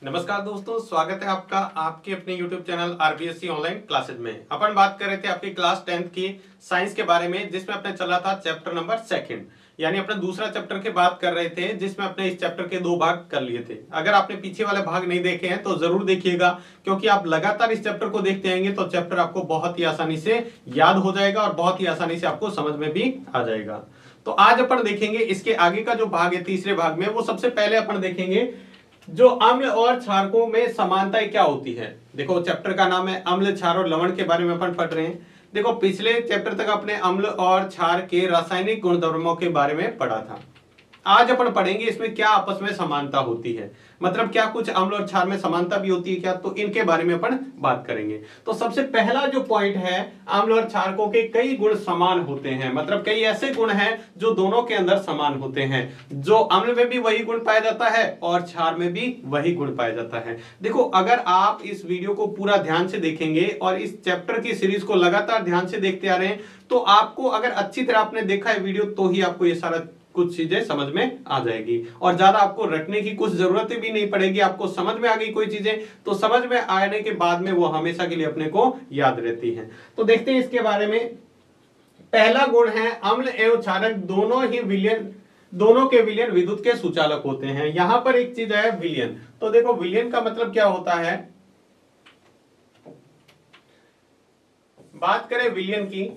नमस्कार दोस्तों, स्वागत है आपका आपके अपने YouTube channel RBSC online classes में। अपन बात कर रहे थे आपकी क्लास 10th की साइंस के बारे में, जिसमें अपने चला था चैप्टर नंबर 2 यानी अपना दूसरा चैप्टर की बात कर रहे थे, जिसमें अपने इस चैप्टर के 2 भाग कर लिए थे। अगर आपने पीछे वाले भाग नहीं देखे हैं तो जरूर देखिएगा, क्योंकि आप लगातार इस चैप्टर को देखते आएंगे तो चैप्टर आपको बहुत ही आसानी से याद हो जाएगा और बहुत ही आसानी से आपको समझ में भी आ जाएगा। तो आज अपन देखेंगे इसके आगे का जो भाग है, तीसरे भाग में। वो सबसे पहले अपन देखेंगे जो अम्ल और क्षारकों में समानताएं क्या होती है। देखो, चैप्टर का नाम है अम्ल, क्षार और लवण के बारे में अपन पढ़ रहे हैं। देखो, पिछले चैप्टर तक अपने अम्ल और क्षार के रासायनिक गुणधर्मों के बारे में पढ़ा था। आज अपन पढ़ेंगे इसमें क्या आपस में समानता होती है, मतलब क्या कुछ अम्ल और क्षार में समानता भी होती है क्या, तो इनके बारे में अपन बात करेंगे। तो सबसे पहला जो पॉइंट है, अम्ल और क्षारकों के कई गुण समान होते हैं, मतलब कई ऐसे गुण हैं जो दोनों के अंदर समान होते हैं। जो अम्ल में भी वही गुण पाया जाता है और क्षार में भी वही गुण पाया जाता है। देखो, अगर आप इस वीडियो को पूरा ध्यान से देखेंगे और इस चैप्टर की सीरीज को लगातार ध्यान से देखते आ रहे हैं, तो आपको, अगर अच्छी तरह आपने देखा है वीडियो, तो ही आपको ये सारा कुछ चीजें समझ में आ जाएगी और ज्यादा आपको रटने की कुछ जरूरत भी नहीं पड़ेगी। आपको समझ में आ गई कोई चीजें, तो समझ में आने के बाद में वो हमेशा के लिए अपने को याद रहती हैं। तो देखते हैं इसके बारे में। पहला गुण है, अम्ल एवं क्षारक दोनों के विलयन विद्युत के सुचालक होते हैं। यहां पर एक चीज है विलयन। तो देखो, विलयन का मतलब क्या होता है। बात करें विलयन की,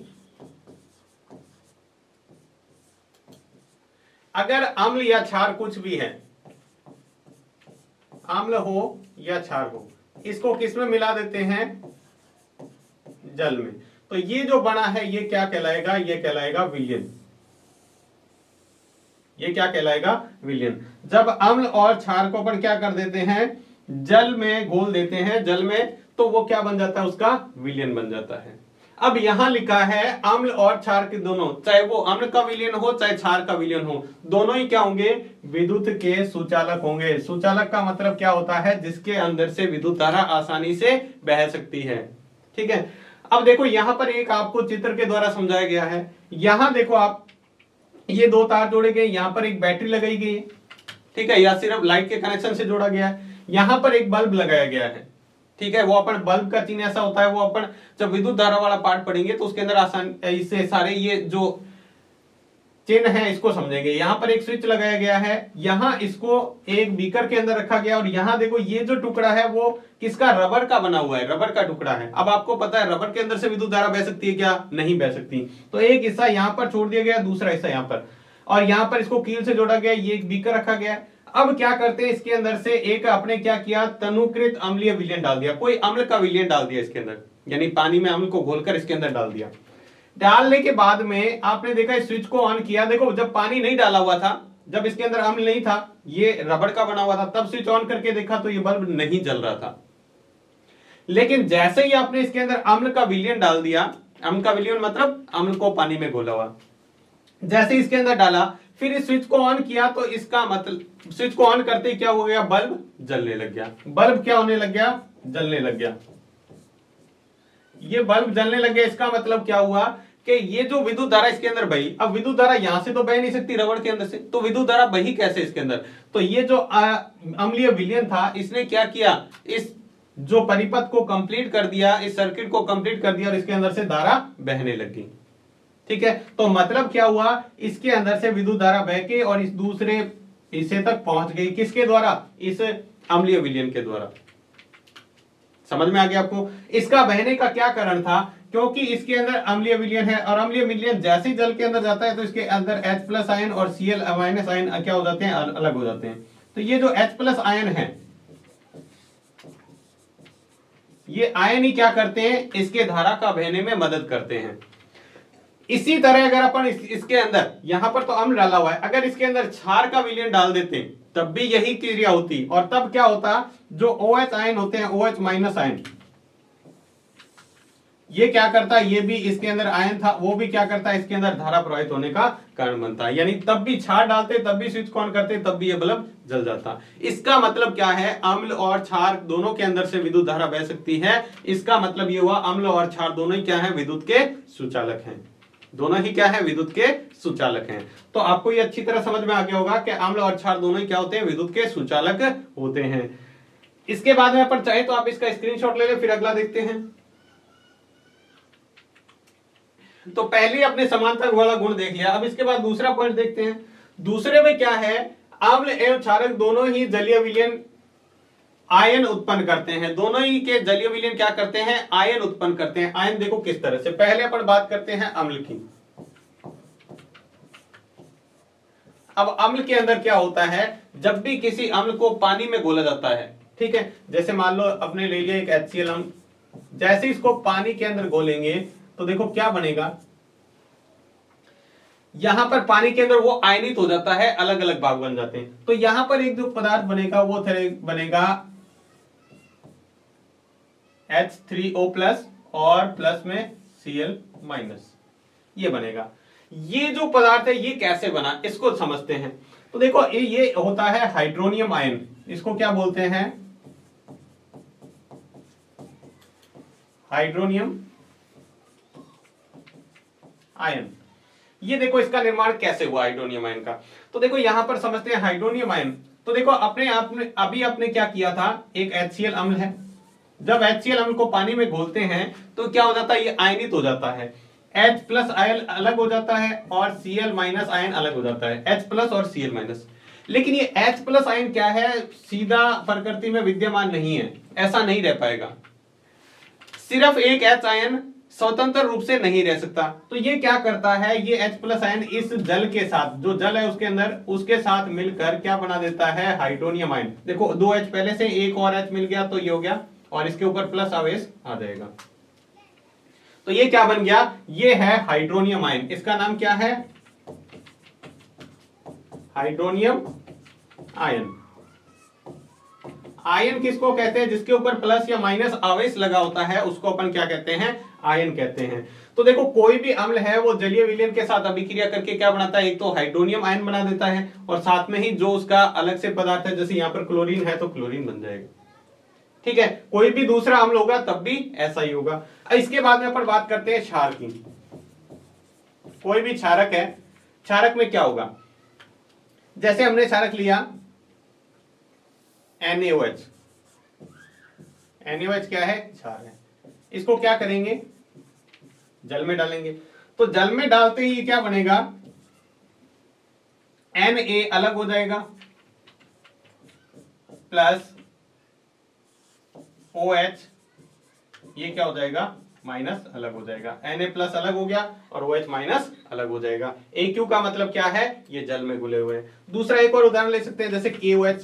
अगर अम्ल या क्षार कुछ भी है, अम्ल हो या क्षार हो, इसको किस में मिला देते हैं, जल में, तो ये जो बना है ये क्या कहलाएगा, ये कहलाएगा विलयन। ये क्या कहलाएगा, विलयन। जब अम्ल और क्षार को अपन क्या कर देते हैं, जल में घोल देते हैं, जल में, तो वो क्या बन जाता है, उसका विलयन बन जाता है। अब यहां लिखा है अम्ल और क्षार के दोनों, चाहे वो अम्ल का विलयन हो चाहे क्षार का विलयन हो, दोनों ही क्या होंगे, विद्युत के सुचालक होंगे। सुचालक का मतलब क्या होता है, जिसके अंदर से विद्युत धारा आसानी से बह सकती है। ठीक है। अब देखो, यहां पर एक आपको चित्र के द्वारा समझाया गया है। यहां देखो आप, ये 2 तार जोड़े गए, यहां पर एक बैटरी लगाई गई है, ठीक है, या सिर्फ लाइट के कनेक्शन से जोड़ा गया है। यहां पर एक बल्ब लगाया गया है, ठीक है। वो अपन बल्ब का चिन्ह ऐसा होता है, वो अपन जब विद्युत धारा वाला पार्ट पढ़ेंगे तो उसके अंदर आसान इससे सारे ये जो चिन्ह है इसको समझेंगे। यहां पर एक स्विच लगाया गया है, यहां इसको एक बीकर के अंदर रखा गया और यहां देखो ये जो टुकड़ा है वो किसका, रबर का बना हुआ है, रबर का टुकड़ा है। अब आपको पता है रबर के अंदर से विद्युत धारा बह सकती है क्या, नहीं बह सकती। तो एक हिस्सा यहां पर छोड़ दिया गया, दूसरा हिस्सा यहां पर, और यहां पर इसको कील से जोड़ा गया, ये एक बीकर रखा गया। अब क्या करते हैं, इसके अंदर से एक आपने क्या किया, तनुकृत अम्लीय विलयन डाल दिया, कोई अम्ल का विलयन डाल दिया इसके अंदर, यानी पानी में अम्ल को घोलकर इसके अंदर डाल दिया। डालने के बाद में आपने देखा इस स्विच को ऑन किया। देखो, जब पानी नहीं डाला हुआ था, जब इसके अंदर अम्ल नहीं था, ये रबड़ का बना हुआ था, तब स्विच ऑन करके देखा तो ये बल्ब नहीं जल रहा था। लेकिन जैसे ही आपने इसके अंदर अम्ल का विलयन डाल दिया, अम्ल का विलयन मतलब अम्ल को पानी में घोला हुआ, जैसे इसके अंदर डाला, फिर इस स्विच को ऑन किया, तो इसका मतलब स्विच को ऑन करते ही क्या हो गया, बल्ब जलने लग गया। बल्ब क्या होने लग गया, जलने लग गया। ये बल्ब जलने लग गया, इसका मतलब क्या हुआ कि ये जो विद्युत धारा इसके अंदर बही, अब विद्युत धारा यहां से तो बह नहीं सकती रबड़ के अंदर से, तो विद्युत धारा बही कैसे इसके अंदर, तो ये जो अम्लीय विलयन था, इसने क्या किया, इस जो परिपथ को कंप्लीट कर दिया, इस सर्किट को कंप्लीट कर दिया और इसके अंदर से धारा बहने लगी। ठीक है। तो मतलब क्या हुआ, इसके अंदर से विद्युत धारा बह के और इस दूसरे हिस्से तक पहुंच गई, किसके द्वारा, इस अम्लीय विलयन के द्वारा। समझ में आ गया आपको। इसका बहने का क्या कारण था, क्योंकि इसके अंदर अम्लीय विलयन है और अम्लीय विलयन जैसे ही जल के अंदर जाता है तो इसके अंदर H+ आयन और Cl- आयन क्या हो जाते हैं, अलग हो जाते हैं। तो ये जो H+ आयन है, ये आयन ही क्या करते हैं, इसके धारा का बहने में मदद करते हैं। इसी तरह अगर अपन इसके अंदर, यहां पर तो अम्ल डाला हुआ है, अगर इसके अंदर क्षार का विलयन डाल देते तब भी यही क्रिया होती, और तब क्या होता, जो OH आयन होते हैं, OH- आयन, ये क्या करता है, ये भी इसके अंदर आयन था, वो भी क्या करता है, इसके अंदर धारा प्रवाहित होने का कारण बनता है। यानी तब भी क्षार डालते, तब भी स्विच ऑन करते, तब भी ये बल्ब जल जाता। इसका मतलब क्या है, अम्ल और क्षार दोनों के अंदर से विद्युत धारा बह सकती है। इसका मतलब ये हुआ, अम्ल और क्षार दोनों ही क्या है, विद्युत के सुचालक हैं। दोनों ही क्या है, विद्युत के सुचालक हैं। तो आपको ये अच्छी तरह समझ में आ गया होगा कि अम्ल और क्षार दोनों ही क्या होते हैं, विद्युत के सुचालक होते हैं। इसके बाद में अपन चाहे तो आप इसका स्क्रीनशॉट ले लें, फिर अगला देखते हैं। तो पहले अपने समांतर वाला गुण देख लिया, अब इसके बाद दूसरा पॉइंट देखते हैं। दूसरे में क्या है, अम्ल एवं क्षारक दोनों ही जलीय विलयन आयन उत्पन्न करते हैं। दोनों ही के जलीय विलयन क्या करते हैं, आयन उत्पन्न करते हैं। आयन देखो किस तरह से, पहले अपन बात करते हैं अम्ल की। अब अम्ल के अंदर क्या होता है, जब भी किसी अम्ल को पानी में घोला जाता है, ठीक है, जैसे मान लो अपने ले लिया एक HCl अम्ल, जैसे इसको पानी के अंदर घोलेंगे तो देखो क्या बनेगा, यहां पर पानी के अंदर वो आयनित हो जाता है, अलग अलग भाग बन जाते हैं। तो यहां पर एक जो पदार्थ बनेगा वो बनेगा H3O+ और प्लस में Cl-, ये बनेगा। ये जो पदार्थ है ये कैसे बना, इसको समझते हैं। तो देखो ये होता है हाइड्रोनियम आयन, इसको क्या बोलते हैं, हाइड्रोनियम आयन। ये देखो इसका निर्माण कैसे हुआ हाइड्रोनियम आयन का। तो देखो यहां पर समझते हैं हाइड्रोनियम आयन। तो देखो अपने आप में अभी आपने क्या किया था, एक HCl अम्ल है, जब HCl अम्ल को पानी में घोलते हैं तो क्या हो जाता है, ये आयनित हो जाता है। H+ आयन अलग हो जाता है और Cl- आयन अलग हो जाता है, H+ और Cl-। लेकिन ये H+ आयन क्या है, सीधा प्रकृति में विद्यमान नहीं है, ऐसा नहीं रह पाएगा। सिर्फ एक H आयन स्वतंत्र रूप से नहीं रह सकता। तो ये क्या करता है, ये H+ आयन इस जल के साथ, जो जल है उसके अंदर, उसके साथ मिलकर क्या बना देता है, हाइड्रोनियम आयन। देखो 2 H पहले से, एक और H मिल गया तो ये हो गया, और इसके ऊपर प्लस आवेश आ जाएगा। तो ये क्या बन गया, ये है हाइड्रोनियम आयन। इसका नाम क्या है, हाइड्रोनियम आयन। आयन किसको कहते हैं, जिसके ऊपर प्लस या माइनस आवेश लगा होता है उसको अपन क्या कहते हैं, आयन कहते हैं। तो देखो कोई भी अम्ल है वो जलीय विलयन के साथ अभिक्रिया करके क्या बनाता है, एक तो हाइड्रोनियम आयन बना देता है, और साथ में ही जो उसका अलग से पदार्थ है, जैसे यहां पर क्लोरीन है तो क्लोरीन बन जाएगा। ठीक है, कोई भी दूसरा अम्ल होगा तब भी ऐसा ही होगा। इसके बाद में अपन बात करते हैं क्षार की। कोई भी क्षारक है, क्षारक में क्या होगा, जैसे हमने क्षारक लिया NaOH। NaOH क्या है, क्षार है। इसको क्या करेंगे, जल में डालेंगे। तो जल में डालते ही क्या बनेगा, Na अलग हो जाएगा प्लस OH, ये क्या हो जाएगा, माइनस अलग हो जाएगा। Na+ अलग हो गया और OH- अलग हो जाएगा। Aq का मतलब क्या है, ये जल में घुले हुए हैं। दूसरा एक और उदाहरण ले सकते हैं, जैसे KOH,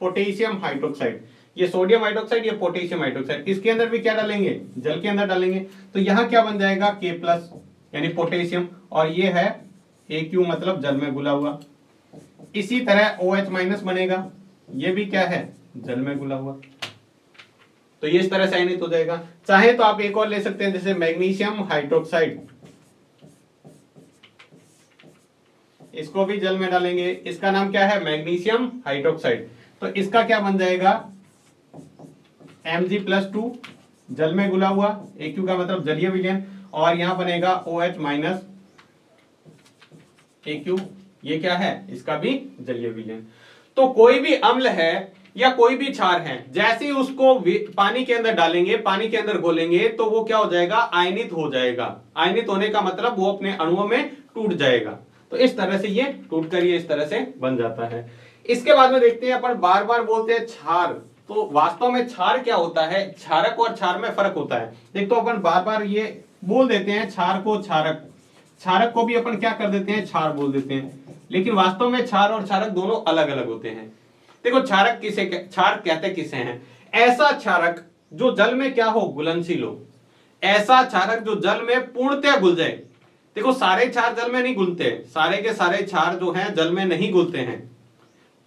पोटेशियम हाइड्रोक्साइड। ये सोडियम हाइड्रोक्साइड, ये पोटेशियम हाइड्रोक्साइड। इसके अंदर भी क्या डालेंगे, जल के अंदर डालेंगे। तो यहां क्या बन जाएगा, K+ यानी पोटेशियम, और ये है Aq मतलब जल में घुला हुआ। इसी तरह OH- बनेगा, ये भी क्या है, जल में घुला हुआ। तो ये इस तरह से आयनित हो जाएगा। चाहे तो आप एक और ले सकते हैं, जैसे मैग्नीशियम हाइड्रोक्साइड, इसको भी जल में डालेंगे। इसका नाम क्या है, मैग्नीशियम हाइड्रोक्साइड। तो इसका क्या बन जाएगा, Mg+2, जल में घुला हुआ, Aq का मतलब जलीय विलयन, और यहां बनेगा OH- Aq, ये क्या है, इसका भी जलीय विलयन। तो कोई भी अम्ल है या कोई भी क्षार है, जैसे ही उसको पानी के अंदर डालेंगे, पानी के अंदर घोलेंगे, तो वो क्या हो जाएगा, आयनित हो जाएगा। आयनित होने का मतलब वो अपने अणुओं में टूट जाएगा। तो इस तरह से ये टूट कर ये इस तरह से बन जाता है। इसके बाद में देखते हैं, अपन बार बार बोलते हैं क्षार, तो वास्तव में क्षार क्या होता है, क्षारक और क्षार में फर्क होता है। देख, तो अपन बार बार ये बोल देते हैं क्षार को क्षारक, क्षारक को भी अपन क्या कर देते हैं, क्षार बोल देते हैं, लेकिन वास्तव में क्षार और क्षारक दोनों अलग अलग होते हैं। देखो क्षारक किसे, क्षार कहते किसे हैं, ऐसा क्षारक जो जल में क्या हो, घुलनशील हो। ऐसा क्षारक जो जल में पूर्णतः घुल जाए। देखो सारे क्षार जल में नहीं घुलते, सारे के सारे क्षार जो हैं जल में नहीं घुलते हैं,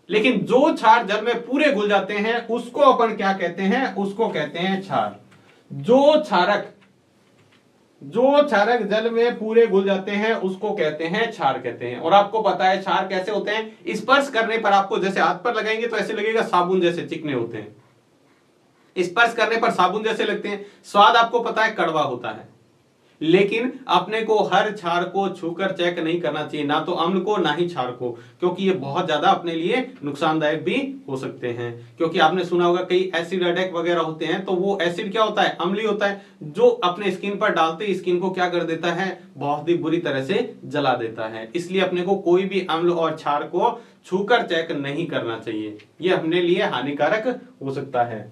लेकिन जो क्षार जल में पूरे घुल जाते हैं उसको अपन क्या कहते हैं, उसको कहते हैं क्षार। जो क्षारक जल में पूरे घुल जाते हैं उसको कहते हैं क्षार कहते हैं। और आपको पता है क्षार कैसे होते हैं, स्पर्श करने पर आपको, जैसे हाथ पर लगाएंगे तो ऐसे लगेगा साबुन जैसे चिकने होते हैं, स्पर्श करने पर साबुन जैसे लगते हैं। स्वाद आपको पता है कड़वा होता है, लेकिन अपने को हर क्षार को छूकर चेक नहीं करना चाहिए, ना तो अम्ल को ना ही क्षार को, क्योंकि ये बहुत ज्यादा अपने लिए नुकसानदायक भी हो सकते हैं। क्योंकि आपने सुना होगा कई एसिड अटैक वगैरह होते हैं, तो वो एसिड क्या होता है, अम्लीय होता है, जो अपने स्किन पर डालते ही स्किन को क्या कर देता है, बहुत ही बुरी तरह से जला देता है। इसलिए अपने को कोई भी अम्ल और क्षार को छूकर चेक नहीं करना चाहिए, ये अपने लिए हानिकारक हो सकता है।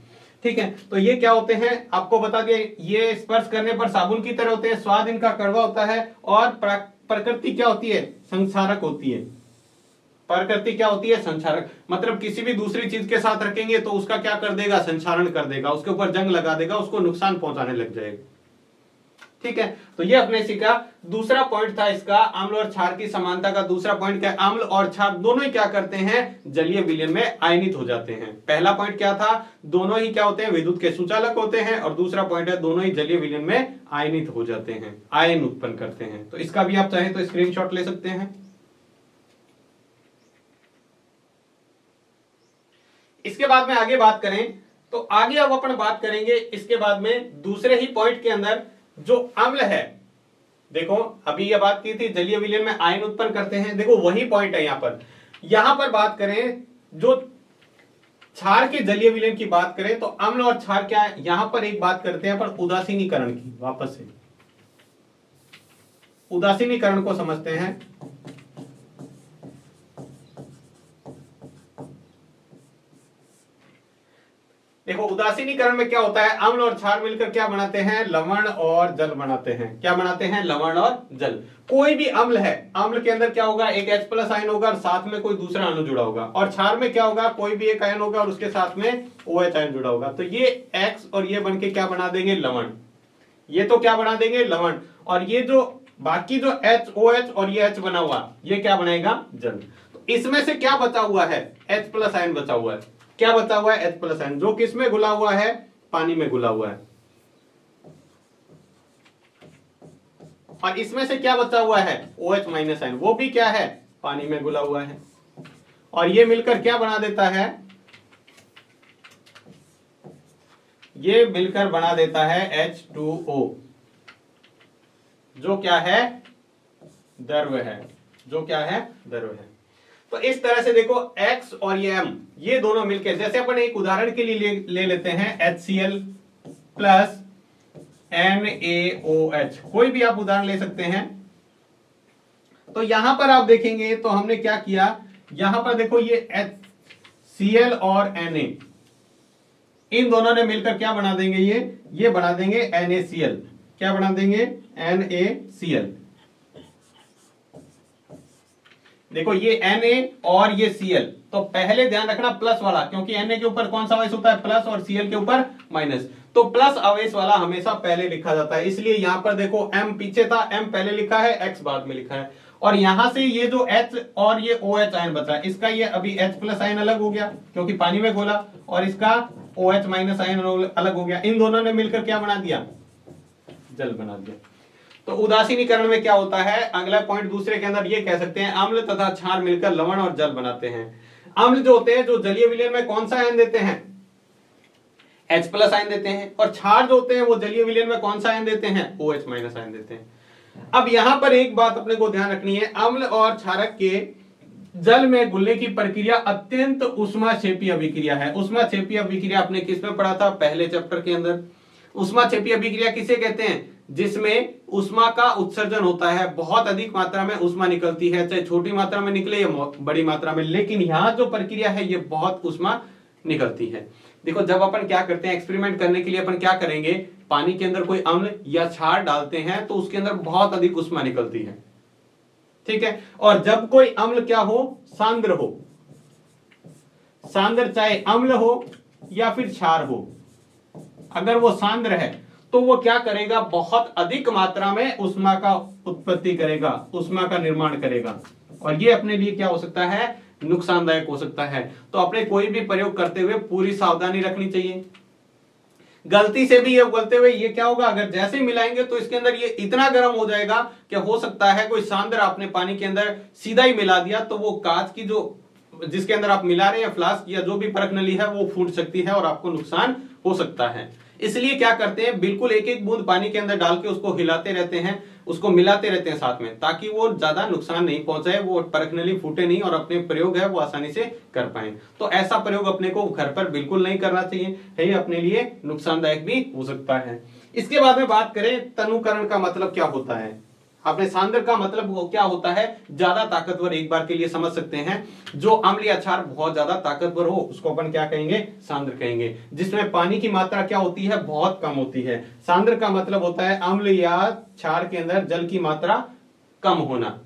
ठीक है, तो ये क्या होते हैं आपको बता दिया, ये स्पर्श करने पर साबुन की तरह होते हैं, स्वाद इनका कड़वा होता है, और प्रकृति क्या होती है, संक्षारक होती है। प्रकृति क्या होती है, संक्षारक, मतलब किसी भी दूसरी चीज के साथ रखेंगे तो उसका क्या कर देगा, संक्षारण कर देगा, उसके ऊपर जंग लगा देगा, उसको नुकसान पहुंचाने लग जाएगा। ठीक है, तो ये अपने सीखा। दूसरा पॉइंट था इसका, अम्ल और क्षार की समानता का दूसरा पॉइंट क्या, अम्ल और क्षार दोनों ही क्या करते हैं, जलीय विलयन में आयनित हो जाते हैं। पहला पॉइंट क्या था, दोनों ही क्या होते हैं, विद्युत के सुचालक होते हैं, और दूसरा पॉइंट है दोनों ही जलीय विलयन में आयनित हो जाते हैं, आयन उत्पन्न करते हैं। तो इसका भी आप चाहें तो स्क्रीनशॉट ले सकते हैं। इसके बाद में आगे बात करें तो आगे अब अपन बात करेंगे इसके बाद में दूसरे ही पॉइंट के अंदर जो अम्ल है। देखो अभी ये बात की थी जलीय विलयन में आयन उत्पन्न करते हैं, देखो वही पॉइंट है यहां पर बात करें जो क्षार के जलीय विलयन की बात करें तो अम्ल और क्षार क्या है, यहां पर एक बात करते हैं पर उदासीनीकरण की, वापस से उदासीनीकरण को समझते हैं। देखो उदासीनीकरण में क्या होता है, अम्ल और क्षार मिलकर क्या बनाते हैं, लवण और जल बनाते हैं। क्या बनाते हैं, लवण और जल। कोई भी अम्ल है, अम्ल के अंदर क्या होगा, एक H+ आयन होगा और साथ में कोई दूसरा अणु जुड़ा होगा, और क्षार में क्या होगा, कोई भी एक आयन होगा और उसके साथ में OH आयन जुड़ा होगा। तो ये X और ये बनके क्या बना देंगे, लवण। ये तो क्या बना देंगे, लवण, और ये जो बाकी जो OH और ये H बना हुआ ये क्या बनाएगा, जल। तो इसमें से क्या बचा हुआ है, H+ आयन बचा हुआ है। क्या बचा हुआ है, H+ आयन, जो किस में घुला हुआ है, पानी में घुला हुआ है। और इसमें से क्या बचा हुआ है, OH- आयन, वो भी क्या है, पानी में घुला हुआ है। और ये मिलकर क्या बना देता है, ये मिलकर बना देता है H2O, जो क्या है, द्रव है, जो क्या है, द्रव है। तो इस तरह से देखो X और ये M ये दोनों मिलकर, जैसे अपन एक उदाहरण के लिए ले लेते हैं HCl प्लस NaOH, कोई भी आप उदाहरण ले सकते हैं। तो यहां पर आप देखेंगे तो हमने क्या किया, यहां पर देखो ये HCl और Na, इन दोनों ने मिलकर क्या बना देंगे, ये बना देंगे NaCl। क्या बना देंगे, NaCl। देखो ये Na और ये Cl, तो पहले ध्यान रखना प्लस वाला, क्योंकि Na के ऊपर कौन सा आवेश होता है, प्लस, और Cl के ऊपर माइनस, तो प्लस आवेश वाला हमेशा पहले लिखा जाता है। इसलिए यहां पर देखो M पीछे था, M पहले लिखा है, X बाद में लिखा है। और यहां से ये जो H और ये OH आयन बचा, इसका ये अभी H+ आयन अलग हो गया क्योंकि पानी में घोला, और इसका OH- आयन अलग हो गया। इन दोनों ने मिलकर क्या बना दिया, जल बना दिया। तो उदासीनीकरण में क्या होता है, अगला पॉइंट दूसरे के अंदर ये कह सकते हैं, अम्ल तथा क्षार मिलकर लवण और जल बनाते हैं। अम्ल जो होते हैं, जो जलीय विलयन में कौन सा आयन देते हैं, H+ आयन देते हैं, और क्षार जो होते हैं वो जलीय विलयन में कौन सा आयन देते हैं, OH- आयन देते हैं। अब यहां पर एक बात अपने को ध्यान रखनी है, अम्ल और क्षारक के जल में घुलने की प्रक्रिया अत्यंत ऊष्माक्षेपी अभिक्रिया है। ऊष्माक्षेपी अभिक्रिया आपने किस में पढ़ा था, पहले चैप्टर के अंदर। ऊष्माक्षेपी अभिक्रिया किसे कहते हैं, जिसमें ऊष्मा का उत्सर्जन होता है, बहुत अधिक मात्रा में ऊष्मा निकलती है, चाहे छोटी मात्रा में निकले या बड़ी मात्रा में, लेकिन यहां जो प्रक्रिया है ये बहुत ऊष्मा निकलती है। देखो जब अपन क्या करते हैं, एक्सपेरिमेंट करने के लिए अपन क्या करेंगे, पानी के अंदर कोई अम्ल या क्षार डालते हैं तो उसके अंदर बहुत अधिक ऊष्मा निकलती है, ठीक है। और जब कोई अम्ल क्या हो, सांद्र हो, सांद्र चाहे अम्ल हो या फिर क्षार हो, अगर वो सांद्र है तो वो क्या करेगा, बहुत अधिक मात्रा में ऊष्मा का उत्पत्ति करेगा, ऊष्मा का निर्माण करेगा, और ये अपने लिए क्या हो सकता है, नुकसानदायक हो सकता है। तो अपने कोई भी प्रयोग करते हुए पूरी सावधानी रखनी चाहिए। गलती से भी ये उगलते हुए ये क्या होगा, अगर जैसे मिलाएंगे तो इसके अंदर ये इतना गर्म हो जाएगा कि हो सकता है कोई सांद्र आपने पानी के अंदर सीधा ही मिला दिया तो वो कांच की जो जिसके अंदर आप मिला रहे हैं फ्लास्क या जो भी परख नली है वो फूट सकती है और आपको नुकसान हो सकता है। इसलिए क्या करते हैं, बिल्कुल एक एक बूंद पानी के अंदर डाल के उसको हिलाते रहते हैं, उसको मिलाते रहते हैं साथ में, ताकि वो ज्यादा नुकसान नहीं पहुंचाए, वो परखनली फूटे नहीं और अपने प्रयोग है वो आसानी से कर पाए। तो ऐसा प्रयोग अपने को घर पर बिल्कुल नहीं करना चाहिए, ये अपने लिए नुकसानदायक भी हो सकता है। इसके बाद में बात करें तनुकरण का मतलब क्या होता है। आपने सांद्र का मतलब वो क्या होता है, ज्यादा ताकतवर, एक बार के लिए समझ सकते हैं। जो अम्ल या क्षार बहुत ज्यादा ताकतवर हो उसको अपन क्या कहेंगे, सांद्र कहेंगे। जिसमें पानी की मात्रा क्या होती है, बहुत कम होती है। सांद्र का मतलब होता है अम्ल या क्षार के अंदर जल की मात्रा कम होना,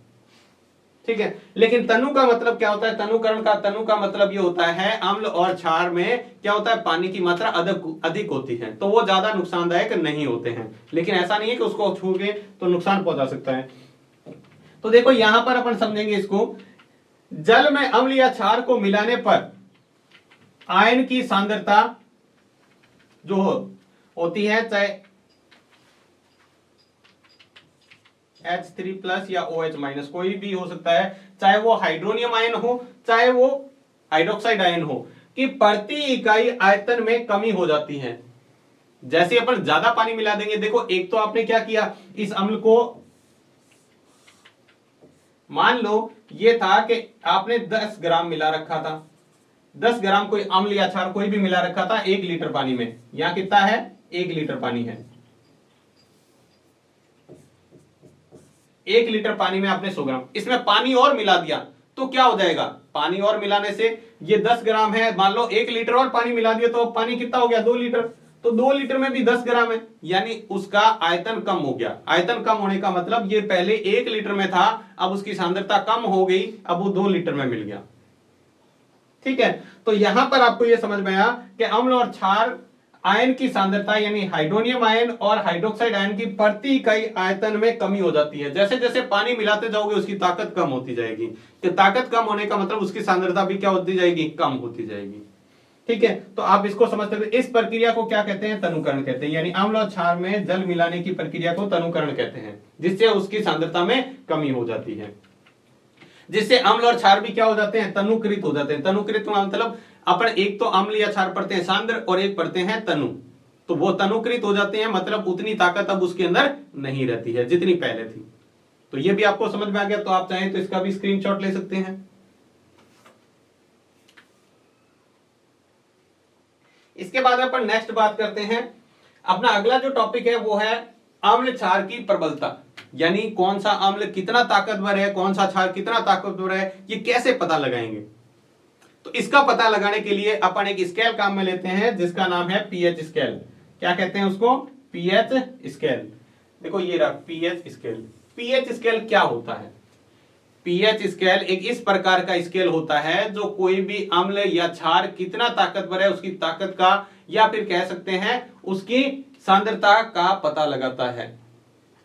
ठीक है। लेकिन तनु का मतलब क्या होता है, तनुकरण का तनु का मतलब ये होता है अम्ल और क्षार में क्या होता है, पानी की मात्रा अधिक होती है, तो वो ज्यादा नुकसानदायक नहीं होते हैं। लेकिन ऐसा नहीं है कि उसको छूगे तो नुकसान पहुंचा सकता है। तो देखो यहां पर अपन समझेंगे इसको, जल में अम्ल या क्षार को मिलाने पर आयन की सांद्रता जो होती है, चाहे H3+ या OH- कोई भी हो सकता है, चाहे वो हाइड्रोनियम आयन हो चाहे वो हाइड्रोक्साइड आयन हो, कि प्रति इकाई आयतन में कमी हो जाती है। जैसे अपन ज्यादा पानी मिला देंगे, देखो एक तो आपने क्या किया, इस अम्ल को मान लो ये था कि आपने 10 ग्राम मिला रखा था, 10 ग्राम कोई अम्ल या क्षार कोई भी मिला रखा था 1 लीटर पानी में। यहां कितना है, 1 लीटर पानी है। 1 लीटर पानी में आपने 100 ग्राम, इसमें पानी और मिला दिया तो क्या हो जाएगा, पानी और मिलाने से ये 10 ग्राम है, मान लो 1 लीटर और पानी मिला दिया तो पानी कितना हो गया, 2 लीटर। तो 2 लीटर में भी 10 ग्राम है, यानी उसका आयतन कम हो गया। आयतन कम होने का मतलब ये पहले 1 लीटर में था, अब उसकी सांद्रता कम हो गई, अब वो 2 लीटर में मिल गया, ठीक है। तो यहां पर आपको यह समझ में आया कि अम्ल और क्षार आयन की सांद्रता यानी हाइड्रोनियम आयन और हाइड्रोक्साइड आयन की प्रति इकाई आयतन में कमी हो जाती है। जैसे जैसे पानी मिलाते जाओगे उसकी ताकत कम होती जाएगी, तो ताकत कम होने का मतलब उसकी सांद्रता भी क्या होती जाएगी, कम होती जाएगी, ठीक है। तो आप इसको समझ सकते हैं, इस प्रक्रिया को क्या कहते हैं, तनुकरण कहते हैं। यानी अम्ल और क्षार में जल मिलाने की प्रक्रिया को तनुकरण कहते हैं, जिससे उसकी सांद्रता में कमी हो जाती है, जिससे अम्ल और क्षार भी क्या हो जाते हैं, तनुकृत हो जाते हैं। तनुकृत मतलब अपन एक तो अम्ल या क्षार पढ़ते हैं सांद्र और एक पढ़ते हैं तनु, तो वो तनुकृत हो जाते हैं, मतलब उतनी ताकत अब उसके अंदर नहीं रहती है जितनी पहले थी। तो ये भी आपको समझ में आ गया, तो आप चाहें तो इसका भी स्क्रीनशॉट ले सकते हैं। इसके बाद अपन नेक्स्ट बात करते हैं, अपना अगला जो टॉपिक है वो है अम्ल क्षार की प्रबलता, यानी कौन सा अम्ल कितना ताकतवर है, कौन सा क्षार कितना ताकतवर है, ये कैसे पता लगाएंगे। तो इसका पता लगाने के लिए अपन एक स्केल काम में लेते हैं जिसका नाम है पीएच स्केल। क्या कहते हैं उसको, पीएच स्केल। देखो ये रहा पीएच स्केल। पीएच स्केल क्या होता है, पीएच स्केल एक इस प्रकार का स्केल होता है जो कोई भी अम्ल या क्षार कितना ताकतवर है उसकी ताकत का, या फिर कह सकते हैं उसकी सांद्रता का पता लगाता है।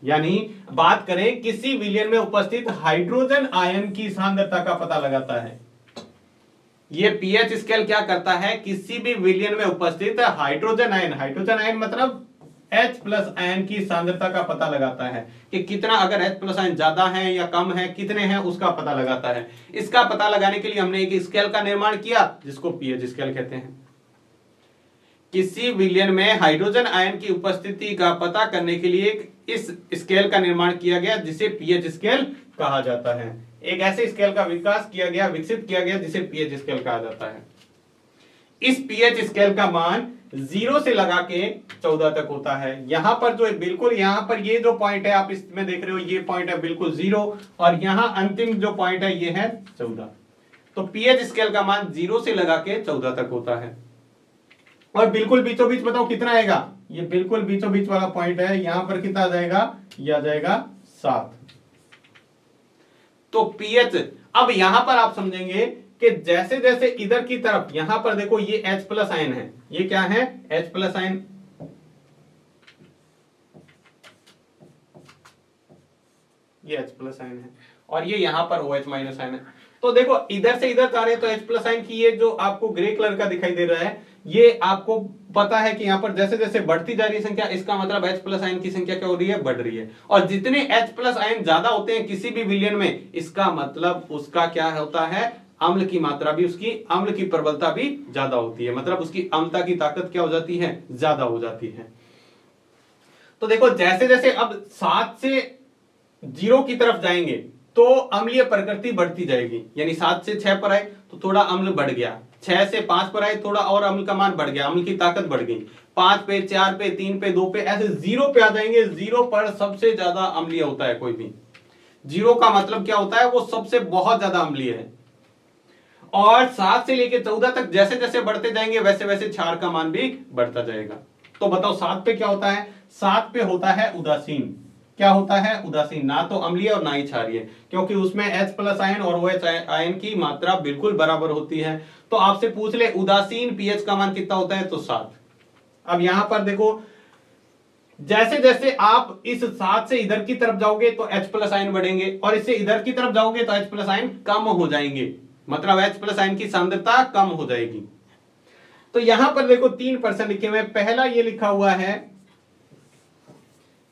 यानी बात करें किसी विलयन में उपस्थित हाइड्रोजन आयन की सांद्रता का पता लगाता है। ये पीएच स्केल क्या करता है, किसी भी विलयन में उपस्थित हाइड्रोजन आयन मतलब H+ आयन की सांद्रता का पता लगाता है कि कितना, अगर H+ आयन ज्यादा है या कम है, कितने हैं उसका पता लगाता है। इसका पता लगाने के लिए हमने एक स्केल का निर्माण किया जिसको पीएच स्केल कहते हैं। किसी विलयन में हाइड्रोजन आयन की उपस्थिति का पता करने के लिए इस स्केल का निर्माण किया गया जिसे पीएच स्केल कहा जाता है। एक ऐसे स्केल का विकसित किया गया जिसे पीएच स्केल कहा जाता है। इस पीएच स्केल का मान 0 से लगा के 14 तक होता है। यहां पर जो बिल्कुल यहां पर ये जो पॉइंट है आप इसमें देख रहे हो, ये पॉइंट है बिल्कुल 0 और यहां अंतिम जो पॉइंट है ये है 14। तो पीएच स्केल का मान 0 से लगा के 14 तक होता है। और बिल्कुल बीचों बीच बताओ कितना आएगा, ये बिल्कुल बीचों बीच वाला पॉइंट है, यहां पर कितना आ जाएगा, यह आ जाएगा 7। तो पीएच, अब यहां पर आप समझेंगे कि जैसे जैसे इधर की तरफ, यहां पर देखो ये H+ आयन है, ये क्या है, H+ आयन, ये H+ आयन है, और ये यहां पर OH- आयन है। तो देखो इधर से इधर जा रहे तो H+ आयन की ये जो आपको ग्रे कलर का दिखाई दे रहा है, ये आपको पता है कि यहां पर जैसे जैसे बढ़ती जा रही है संख्या, इसका मतलब H+ आयन की संख्या क्या हो रही है, बढ़ रही है। और जितने H+ आयन ज्यादा होते हैं किसी भी विलयन में, इसका मतलब उसका क्या होता है, अम्ल की मात्रा भी, उसकी अम्ल की प्रबलता भी ज्यादा होती है, मतलब उसकी अम्लता की ताकत क्या हो जाती है, ज्यादा हो जाती है। तो देखो जैसे जैसे अब 7 से 0 की तरफ जाएंगे तो अम्लीय प्रकृति बढ़ती जाएगी, यानी 7 से 6 पर आए तो थोड़ा अम्ल बढ़ गया, 6 से 5 पर आए थोड़ा और अम्ल का मान बढ़ गया, अम्ल की ताकत बढ़ गई, 5 पे, 4 पे, 3 पे, 2 पे, ऐसे 0 पे आ जाएंगे। 0 पर सबसे ज्यादा अम्लीय होता है कोई भी, 0 का मतलब क्या होता है, वो सबसे बहुत ज्यादा अम्लीय है। और 7 से लेके 14 तक जैसे जैसे बढ़ते जाएंगे वैसे वैसे क्षार का मान भी बढ़ता जाएगा। तो बताओ 7 पे क्या होता है, 7 पे होता है उदासीन। क्या होता है, उदासीन, ना तो अम्लीय और ना ही क्षारीय, क्योंकि उसमें H+ आयन और OH आयन की मात्रा बिल्कुल बराबर होती है। तो आपसे पूछ ले उदासीन पीएच का मान कितना होता है, तो 7। अब यहां पर देखो जैसे जैसे आप इस 7 से इधर की तरफ जाओगे तो H+ आयन बढ़ेंगे, और इससे इधर की तरफ जाओगे तो H+ आयन कम हो जाएंगे, मतलब H+ आयन की सांद्रता कम हो जाएगी। तो यहां पर देखो 3% लिखे हुए। पहला ये लिखा हुआ है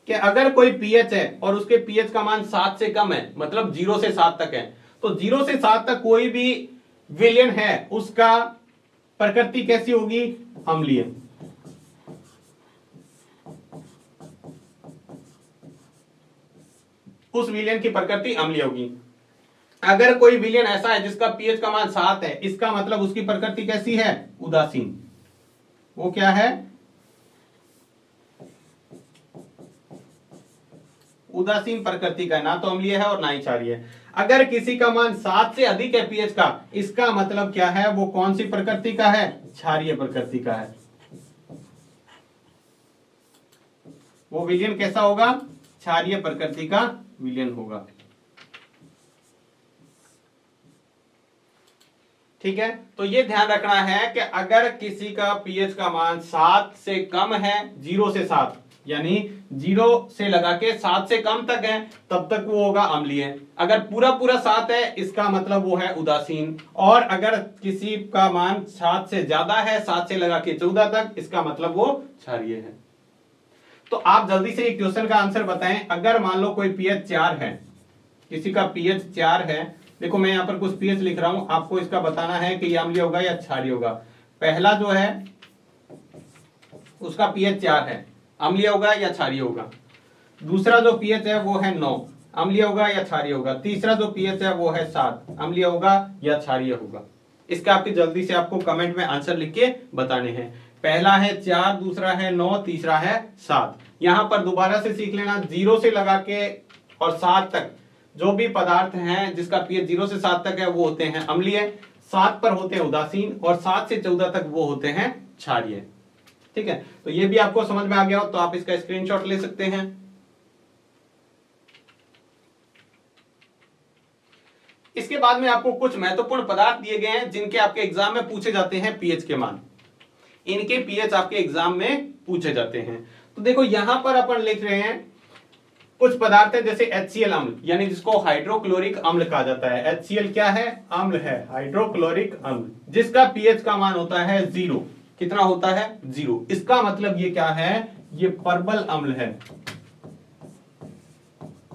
कि अगर कोई पीएच है और उसके पीएच का मान 7 से कम है, मतलब 0 से 7 तक है, तो 0 से 7 तक कोई भी विलयन है उसका प्रकृति कैसी होगी, अम्लीय। उस विलयन की प्रकृति अम्लीय होगी। अगर कोई विलयन ऐसा है जिसका पीएच का मान 7 है, इसका मतलब उसकी प्रकृति कैसी है, उदासीन। वो क्या है, उदासीन प्रकृति का, ना तो अम्लीय है और ना ही क्षारीय है। अगर किसी का मान 7 से अधिक है पीएच का, इसका मतलब क्या है, वो कौन सी प्रकृति का है, क्षारीय प्रकृति का है। वो विलयन कैसा होगा, क्षारीय प्रकृति का विलयन होगा। ठीक है, तो ये ध्यान रखना है कि अगर किसी का पीएच का मान 7 से कम है, 0 से 7 यानी 0 से लगा के 7 से कम तक है, तब तक वो होगा अम्लीय। अगर पूरा पूरा 7 है, इसका मतलब वो है उदासीन। और अगर किसी का मान 7 से ज्यादा है, 7 से लगा के 14 तक, इसका मतलब वो क्षारीय है। तो आप जल्दी से एक क्वेश्चन का आंसर बताएं। अगर मान लो कोई पीएच 4 है, किसी का पीएच 4 है, देखो मैं यहां पर कुछ पीएच लिख रहा हूं, आपको इसका बताना है कि ये अम्लीय होगा या क्षारीय होगा। पहला जो है उसका पीएच 4 है, अम्लीय होगा या क्षारीय होगा। दूसरा जो पीएच है वो है 9, अम्लीय होगा या क्षारीय होगा। तीसरा जो पीएच है वो है 7, अम्लीय होगा या क्षारीय होगा। इसका आपके जल्दी से आपको कमेंट में आंसर लिख के बताने हैं। पहला है 4, दूसरा है 9, तीसरा है 7। यहां पर दोबारा से सीख लेना, 0 से लगा के और 7 तक जो भी पदार्थ हैं जिसका पीएच 0 से 7 तक है वो होते हैं अम्लीय, 7 पर होते हैं उदासीन, और 7 से 14 तक वो होते हैं क्षारीय। ठीक है, तो ये भी आपको समझ में आ गया हो तो आप इसका स्क्रीनशॉट ले सकते हैं। इसके बाद में आपको कुछ महत्वपूर्ण पदार्थ दिए गए हैं जिनके आपके एग्जाम में पूछे जाते हैं पीएच के मान। इनके पीएच आपके एग्जाम में पूछे जाते हैं। तो देखो यहां पर अपन लिख रहे हैं कुछ पदार्थ है, जैसे HCl अम्ल, यानी जिसको हाइड्रोक्लोरिक अम्ल कहा जाता है। HCl क्या है, अम्ल है, हाइड्रोक्लोरिक अम्ल, जिसका पीएच का मान होता है 0। कितना होता है, 0। इसका मतलब ये क्या है, ये परबल अम्ल है।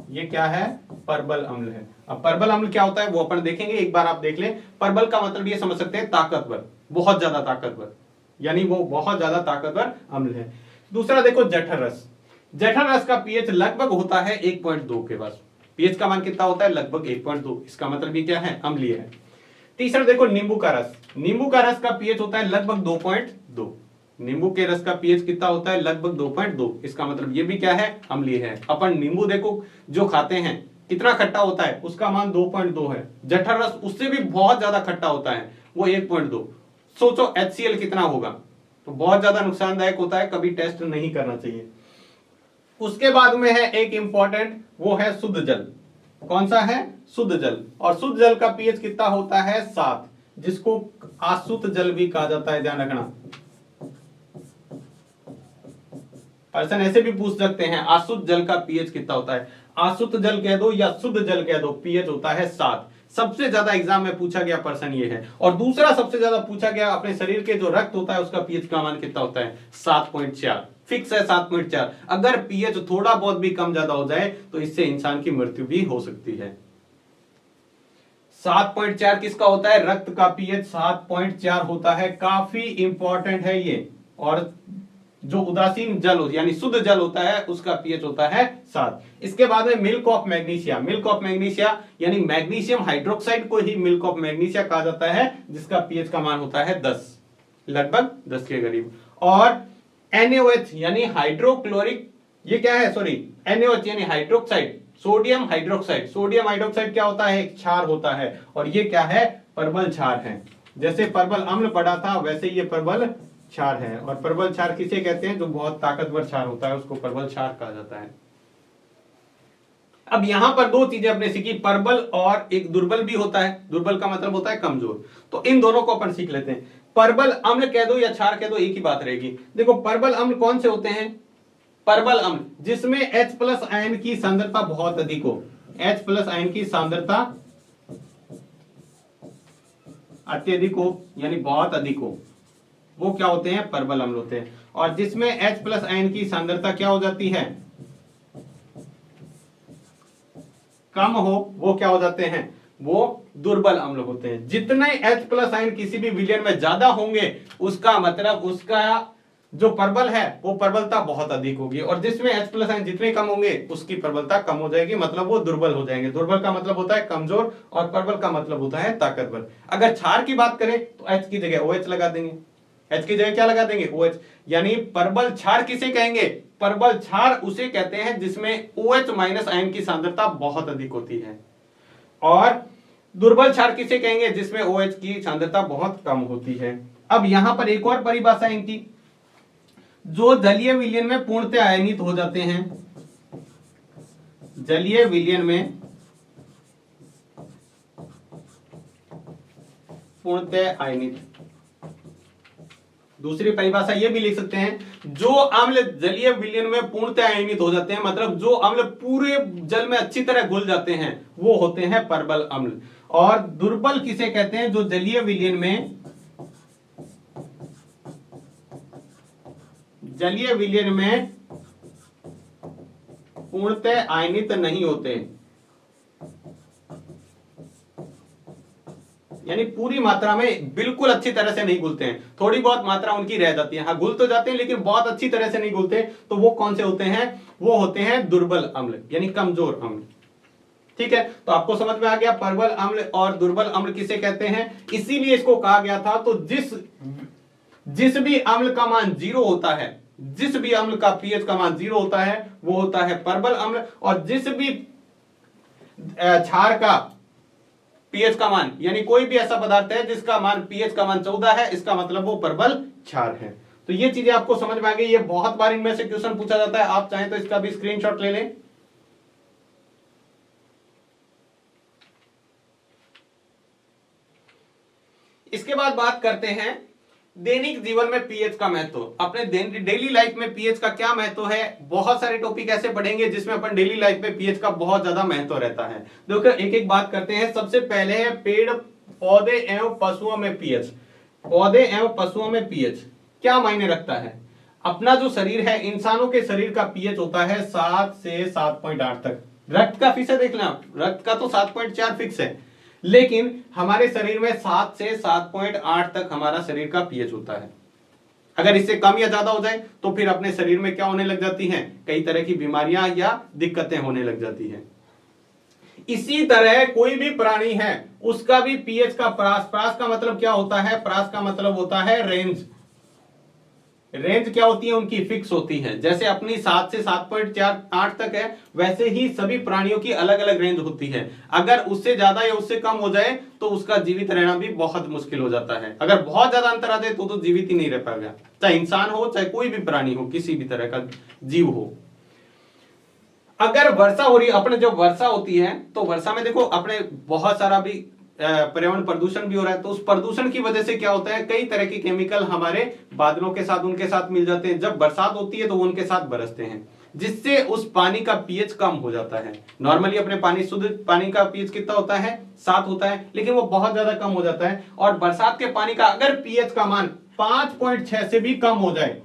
ये क्या है, परबल अम्ल है। अब परबल अम्ल क्या होता है वो अपन देखेंगे, एक बार आप देख लें। परबल का मतलब ये समझ सकते हैं ताकतवर, बहुत ज्यादा ताकतवर, यानी वो बहुत ज्यादा ताकतवर अम्ल है। दूसरा देखो जठर रस। जठर रस का पीएच लगभग होता है 1.2 के पास। पीएच का मान कितना होता है, लगभग 1.2। इसका मतलब ये क्या है, अम्लीय है। तीसरा देखो नींबू का रस। नींबू का रस का पीएच होता है लगभग 2.2। नींबू के रस का पीएच कितना होता है, लगभग 2.2। इसका मतलब ये भी क्या है, अम्लीय है। अपन नींबू देखो जो खाते हैं कितना खट्टा होता है, उसका मान 2.2 है। जठर रस उससे भी बहुत ज्यादा खट्टा होता है, वो 1.2। सोचो HCl कितना होगा, तो बहुत ज्यादा नुकसानदायक होता है, कभी टेस्ट नहीं करना चाहिए। उसके बाद में है एक इंपॉर्टेंट, वो है शुद्ध जल। कौन सा है, शुद्ध जल। और शुद्ध जल का पीएच कितना होता है, 7, जिसको अशुद्ध जल भी कहा जाता है, ध्यान रखना। पर्सन ऐसे भी पूछ सकते हैं अशुद्ध जल का पीएच कितना होता है। अशुद्ध जल कह दो या शुद्ध जल कह दो, पीएच होता है 7। सबसे ज्यादा एग्जाम में पूछा गया पर्सन ये है। और दूसरा सबसे ज्यादा पूछा गया, अपने शरीर के जो रक्त होता है उसका पीएच का मान कितना होता है, 7.4। फिक्स है 7.4। अगर पीएच थोड़ा बहुत भी कम ज्यादा हो जाए तो इससे इंसान की मृत्यु भी हो सकती है। 7.4 किसका होता है? रक्त का पीएच 7.4 होता है। काफी इंपॉर्टेंट है ये। और जो उदासीन जल यानी शुद्ध जल होता है उसका पीएच होता है 7। इसके बाद में milk of magnesia. Milk of magnesia यानी मैग्नीशियम हाइड्रोक्साइड को ही मिल्क ऑफ मैग्नीशिया कहा जाता है, जिसका पीएच का मान होता है 10, लगभग 10 के करीब। और NaOH यानी हाइड्रोक्लोरिक, ये क्या है? सॉरी, NaOH यानी hydroxide, sodium hydroxide. Sodium hydroxide क्या होता है? एक क्षार होता है। और ये क्या है? परबल क्षार है। जैसे परबल अम्ल पड़ा था वैसे ये परबल क्षार है। और परबल क्षार किसे कहते हैं? जो बहुत ताकतवर क्षार होता है उसको परबल क्षार कहा जाता है। अब यहां पर दो चीजें अपने सीखी, परबल और एक दुर्बल भी होता है। दुर्बल का मतलब होता है कमजोर। तो इन दोनों को अपन सीख लेते हैं। परबल अम्ल कह दो या क्षार कह दो, एक ही बात रहेगी। देखो परबल अम्ल कौन से होते हैं? परबल अम्ल जिसमें H+ आयन की सांद्रता बहुत अधिक हो। H+ आयन की सांद्रता अत्यधिक हो यानी बहुत अधिक हो, वो क्या होते हैं? परबल अम्ल होते हैं। और जिसमें H+ आयन की सांद्रता क्या हो जाती है? कम हो, वो क्या हो जाते हैं? वो दुर्बल अम्ल होते हैं। जितने H+ आयन किसी भी विलयन में ज्यादा होंगे उसका मतलब उसका जो परबल है वो प्रबलता बहुत अधिक होगी। और जिसमें H+ आयन जितने कम होंगे उसकी प्रबलता कम हो जाएगी, मतलब वो दुर्बल हो जाएंगे। दुर्बल का मतलब होता है कमजोर और प्रबल का मतलब होता है ताकतवर। अगर क्षार की बात करें तो H की जगह OH लगा देंगे। H की जगह क्या लगा देंगे? OH। यानी परबल क्षार किसे कहेंगे? परबल क्षार उसे कहते हैं जिसमें OH- आयन की सांद्रता बहुत अधिक होती है। और दुर्बल क्षार किसे कहेंगे? जिसमें OH की सांद्रता बहुत कम होती है। अब यहां पर एक और परिभाषा इनकी, जो जलीय विलयन में पूर्णतः आयनित हो जाते हैं। जलीय विलयन में पूर्णतः आयनित। दूसरी परिभाषा ये भी लिख सकते हैं, जो अम्ल जलीय विलयन में पूर्णतः आयनित हो जाते हैं, मतलब जो अम्ल पूरे जल में अच्छी तरह घुल जाते हैं, वो होते हैं परबल अम्ल। और दुर्बल किसे कहते हैं? जो जलीय विलयन में पूर्णतः आयनित नहीं होते, यानी पूरी मात्रा में बिल्कुल अच्छी तरह से नहीं घुलते हैं, थोड़ी बहुत मात्रा उनकी रह जाती है। हाँ, घुल तो जाते हैं लेकिन बहुत अच्छी तरह से नहीं घुलते। तो वो कौन से होते हैं? वो होते हैं दुर्बल अम्ल यानी कमजोर अम्ल। ठीक है, तो आपको समझ में आ गया परबल अम्ल और दुर्बल अम्ल किसे कहते हैं। इसीलिए इसको कहा गया था। तो जिस भी अम्ल का मान 0 होता है, जिस भी अम्ल का पीएच का मान 0 होता है वो होता है परबल अम्ल। और जिस भी क्षार का पीएच का मान, यानी कोई भी ऐसा पदार्थ है जिसका मान पीएच का मान 14 है, इसका मतलब वो परबल क्षार है। तो ये चीजें आपको समझ में आ गई। ये बहुत बार इनमें से क्वेश्चन पूछा जाता है, आप चाहें तो इसका भी स्क्रीनशॉट ले लें। इसके बाद बात करते हैं दैनिक जीवन में पीएच का महत्व। अपने डेली लाइफ में पीएच का क्या महत्व है। बहुत सारे टॉपिक ऐसे पढ़ेंगे जिसमें अपन डेली लाइफ में पीएच का बहुत ज्यादा महत्व रहता है। देखो एक एक बात करते हैं। सबसे पहले है पेड़ पौधे एवं पशुओं में पीएच। पौधे एवं पशुओं में पीएच क्या मायने रखता है। अपना जो शरीर है, इंसानों के शरीर का पीएच होता है 7 से 7.8 तक। रक्त का फिक्स है, देख लें, रक्त का तो 7.4 फिक्स है, लेकिन हमारे शरीर में 7 से 7.8 तक हमारा शरीर का पीएच होता है। अगर इससे कम या ज्यादा हो जाए तो फिर अपने शरीर में क्या होने लग जाती हैं? कई तरह की बीमारियां या दिक्कतें होने लग जाती हैं। इसी तरह कोई भी प्राणी है उसका भी पीएच का प्रास का मतलब क्या होता है? प्रास का मतलब होता है रेंज। रेंज क्या होती है? उनकी फिक्स होती है। जैसे अपनी 7 से 7.48 तक है, वैसे ही सभी प्राणियों की अलग अलग रेंज होती है। अगर उससे ज्यादा या उससे कम हो जाए तो उसका जीवित रहना भी बहुत मुश्किल हो जाता है। अगर बहुत ज्यादा अंतर आ जाए तो जीवित ही नहीं रह पाएगा, चाहे इंसान हो चाहे कोई भी प्राणी हो, किसी भी तरह का जीव हो। अगर वर्षा हो रही है, अपने जब वर्षा होती है तो वर्षा में देखो अपने बहुत सारा भी पर्यावरण प्रदूषण भी हो रहा है। तो उस प्रदूषण की वजह से क्या होता है? कई तरह के केमिकल हमारे बादलों के साथ उनके साथ मिल जाते हैं। जब बरसात होती है तो वो उनके साथ बरसते हैं, जिससे उस पानी का पीएच कम हो जाता है। नॉर्मली अपने पानी, शुद्ध पानी का पीएच कितना होता है? 7 होता है, लेकिन वो बहुत ज्यादा कम हो जाता है। और बरसात के पानी का अगर पीएच का मान 5.6 से भी कम हो जाए,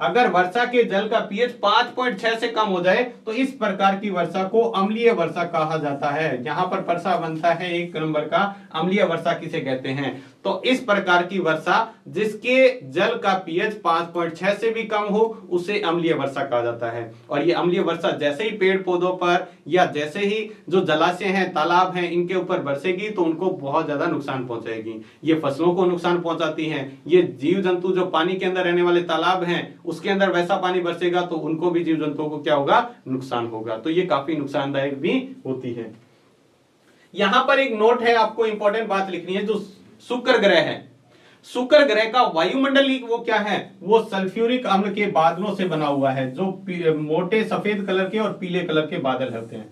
अगर वर्षा के जल का पीएच 5.6 से कम हो जाए तो इस प्रकार की वर्षा को अम्लीय वर्षा कहा जाता है। यहां पर वर्षा बनता है 1 नंबर का, अम्लीय वर्षा किसे कहते हैं? तो इस प्रकार की वर्षा जिसके जल का पीएच 5.6 से भी कम हो उसे अम्लीय वर्षा कहा जाता है। और ये अम्लीय वर्षा जैसे ही पेड़ पौधों पर या जैसे ही जो जलाशय हैं, तालाब हैं, इनके ऊपर बरसेगी तो उनको बहुत ज्यादा नुकसान पहुंचाएगी। ये फसलों को नुकसान पहुंचाती है, ये जीव जंतु जो पानी के अंदर रहने वाले तालाब हैं उसके अंदर वैसा पानी बरसेगा तो उनको भी, जीव जंतुओं को क्या होगा? नुकसान होगा। तो ये काफी नुकसानदायक भी होती है। यहां पर एक नोट है, आपको इंपॉर्टेंट बात लिखनी है। जो शुक्र ग्रह है, शुक्र ग्रह का वायुमंडलीय वो क्या है? वो सल्फ्यूरिक अम्ल के बादलों से बना हुआ है, जो मोटे सफेद कलर के और पीले कलर के बादल होते हैं।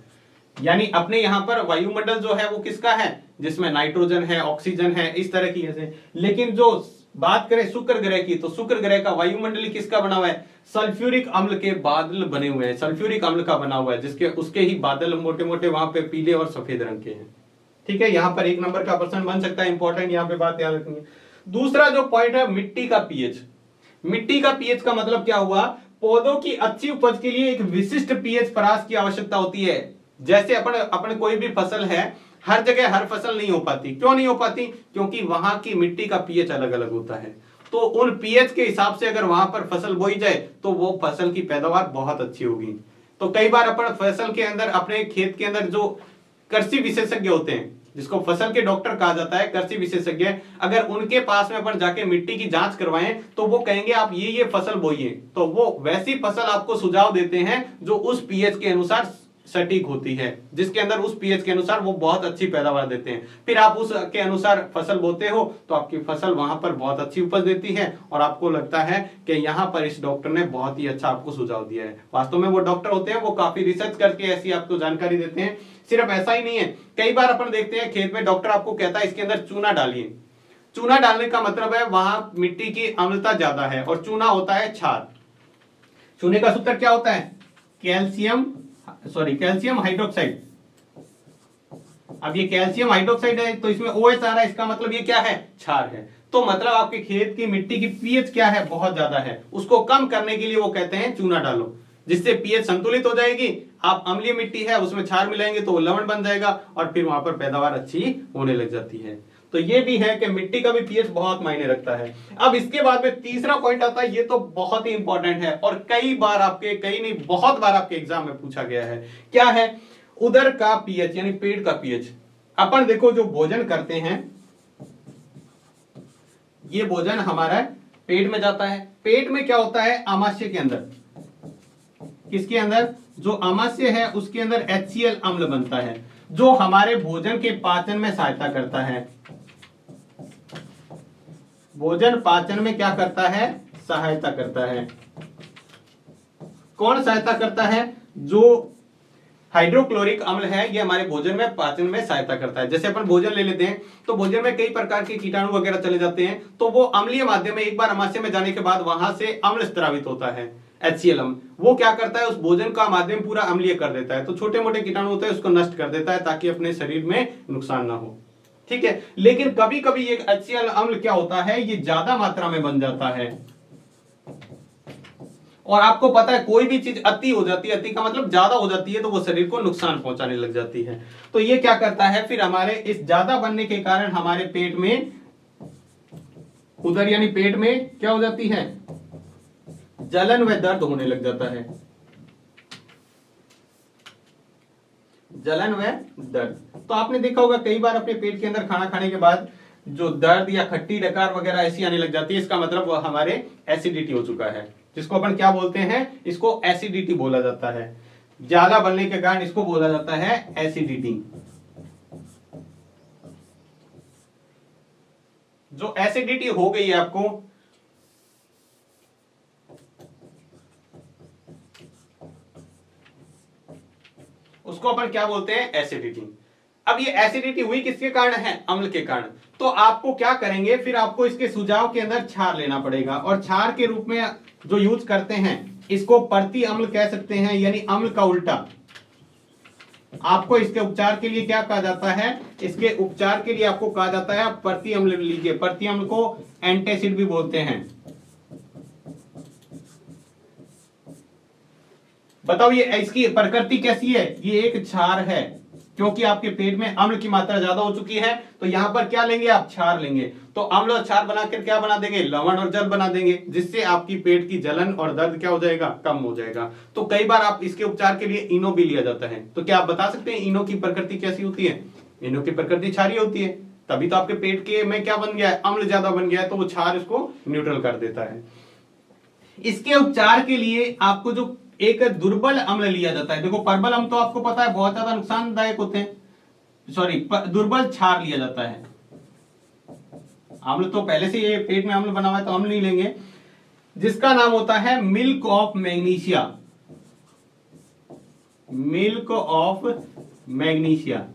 यानी अपने यहां पर वायुमंडल जो है वो किसका है? जिसमें नाइट्रोजन है, ऑक्सीजन है, इस तरह की है। लेकिन जो बात करें शुक्र ग्रह की, तो शुक्र ग्रह का वायुमंडली किसका बना हुआ है? सल्फ्यूरिक अम्ल के बादल बने हुए हैं, सल्फ्यूरिक अम्ल का बना हुआ है, जिसके उसके ही बादल मोटे मोटे वहां पे पीले और सफेद रंग के हैं। ठीक है, यहां पर 1 नंबर का प्रश्न बन सकता है, इंपॉर्टेंट यहां पे बात याद रखनी है। दूसरा जो पॉइंट है, मिट्टी का पीएच। मिट्टी का पीएच का मतलब क्या हुआ? पौधों की अच्छी उपज के लिए एक विशिष्ट पीएच परास की आवश्यकता होती है। जैसे अपन कोई भी फसल है, हर जगह हर फसल नहीं हो पाती। क्यों नहीं हो पाती? क्योंकि वहां की मिट्टी का पीएच अलग अलग होता है। तो उन पीएच के हिसाब से अगर वहां पर फसल बोई जाए तो वो फसल की पैदावार बहुत अच्छी होगी। तो कई बार अपन फसल के अंदर, अपने खेत के अंदर जो कृषि विशेषज्ञ होते हैं, जिसको फसल के डॉक्टर कहा जाता है, कृषि विशेषज्ञ, अगर उनके पास में अपन जाके मिट्टी की जांच करवाएं तो वो कहेंगे आप ये फसल बोइए, तो वो वैसी फसल आपको सुझाव देते हैं जो उस पीएच के अनुसार सटीक होती है, जिसके अंदर उस पीएच के अनुसार वो बहुत अच्छी पैदावार देते हैं। फिर आप उसके अनुसार फसल बोते हो तो आपकी फसल वहां पर बहुत अच्छी उपज देती है और आपको लगता है कि यहाँ पर इस डॉक्टर ने बहुत ही अच्छा आपको सुझाव दिया है। वास्तव में वो डॉक्टर होते हैं, वो काफी रिसर्च करके ऐसी आपको जानकारी देते हैं। सिर्फ ऐसा ही नहीं है, कई बार अपन देखते हैं खेत में डॉक्टर आपको कहता है इसके अंदर चूना डालिए। चूना डालने का मतलब है वहां मिट्टी की अम्लता ज्यादा है और चूना होता है क्षार। चूने का सूत्र क्या होता है? Calcium hydroxide. अब ये कैल्शियम हाइड्रोक्साइड है तो इसमें OH आ रहा है, इसका मतलब ये क्या है? क्षार है। तो मतलब आपके खेत की मिट्टी की पीएच क्या है? बहुत ज्यादा है। उसको कम करने के लिए वो कहते हैं चूना डालो, जिससे पीएच संतुलित हो जाएगी। आप अम्लीय मिट्टी है उसमें क्षार मिलाएंगे तो वो लवण बन जाएगा और फिर वहां पर पैदावार अच्छी होने लग जाती है। तो ये भी है कि मिट्टी का भी पीएच बहुत मायने रखता है। अब इसके बाद में तीसरा पॉइंट आता है, ये तो बहुत ही इंपॉर्टेंट है और कई नहीं बहुत बार आपके एग्जाम में पूछा गया है। क्या है? उदर का पीएच, यानी पेट का पीएच। अपन देखो जो भोजन करते हैं, ये भोजन हमारा पेट में जाता है। पेट में क्या होता है? आमाशय के अंदर, किसके अंदर? जो आमाशय है उसके अंदर HCl अम्ल बनता है, जो हमारे भोजन के पाचन में सहायता करता है। भोजन पाचन में क्या करता है? सहायता करता है। कौन सहायता करता है? जो हाइड्रोक्लोरिक अम्ल है, ये हमारे भोजन में पाचन में सहायता करता है। जैसे अपन भोजन ले लेते हैं तो भोजन में कई प्रकार के कीटाणु वगैरह चले जाते हैं, तो वो अम्लीय माध्यम में एक बार आमाशय में जाने के बाद वहां से अम्ल स्रावित होता है, HCl अम्ल। वो क्या करता है? उस भोजन का माध्यम पूरा अम्लीय कर देता है। तो छोटे मोटे कीटाणु होते हैं उसको नष्ट कर देता है ताकि अपने शरीर में नुकसान ना हो। ठीक है, लेकिन कभी कभी ये HCl अम्ल क्या होता है? ये ज्यादा मात्रा में बन जाता है। और आपको पता है कोई भी चीज अति हो जाती है, अति का मतलब ज्यादा हो जाती है, तो वो शरीर को नुकसान पहुंचाने लग जाती है। तो ये क्या करता है? फिर हमारे इस ज्यादा बनने के कारण हमारे पेट में, उदर यानी पेट में क्या हो जाती है? जलन व दर्द होने लग जाता है। जलन व दर्द। तो आपने देखा होगा कई बार अपने पेट के अंदर खाना खाने के बाद जो दर्द या खट्टी डकार वगैरह ऐसी आने लग जाती है, इसका मतलब वो हमारे एसिडिटी हो चुका है, जिसको अपन क्या बोलते हैं? इसको एसिडिटी बोला जाता है। ज्यादा बनने के कारण इसको बोला जाता है एसिडिटी। जो एसिडिटी हो गई है आपको, उसको अपन क्या बोलते हैं? एसिडिटी। अब ये एसिडिटी हुई किसके कारण है? अम्ल के कारण। तो आपको क्या करेंगे? फिर आपको इसके सुझाव के अंदर क्षार लेना पड़ेगा, और क्षार के रूप में जो यूज करते हैं इसको प्रति अम्ल कह सकते हैं, यानी अम्ल का उल्टा। आपको इसके उपचार के लिए क्या कहा जाता है? इसके उपचार के लिए आपको कहा जाता है आप प्रति अम्ल लीजिए। प्रति अम्ल को एंटासिड भी बोलते हैं। बताओ ये इसकी प्रकृति कैसी है? ये एक क्षार है, क्योंकि आपके पेट में अम्ल की मात्रा ज्यादा हो चुकी है, तो यहां पर क्या लेंगे आप? क्षार लेंगे। तो अम्ल और क्षार बनाकर क्या बना देंगे? लवण और जल बना देंगे, जिससे आपकी पेट की जलन और दर्द क्या हो जाएगा? कम हो जाएगा। तो कई बार आप इसके उपचार के लिए इनो भी लिया जाता है। तो क्या आप बता सकते हैं इनो की प्रकृति कैसी होती है? इनो की प्रकृति क्षारीय होती है, तभी तो आपके पेट के में क्या बन गया है? अम्ल ज्यादा बन गया है, तो वो क्षार इसको न्यूट्रल कर देता है। इसके उपचार के लिए आपको जो एक दुर्बल अम्ल लिया जाता है, देखो प्रबल अम्ल तो आपको पता है बहुत ज्यादा नुकसानदायक होते हैं, सॉरी दुर्बल क्षार लिया जाता है। अम्ल तो पहले से ये पेट में अम्ल बना हुआ है तो अम्ल नहीं लेंगे, जिसका नाम होता है milk of magnesia. Milk of magnesia.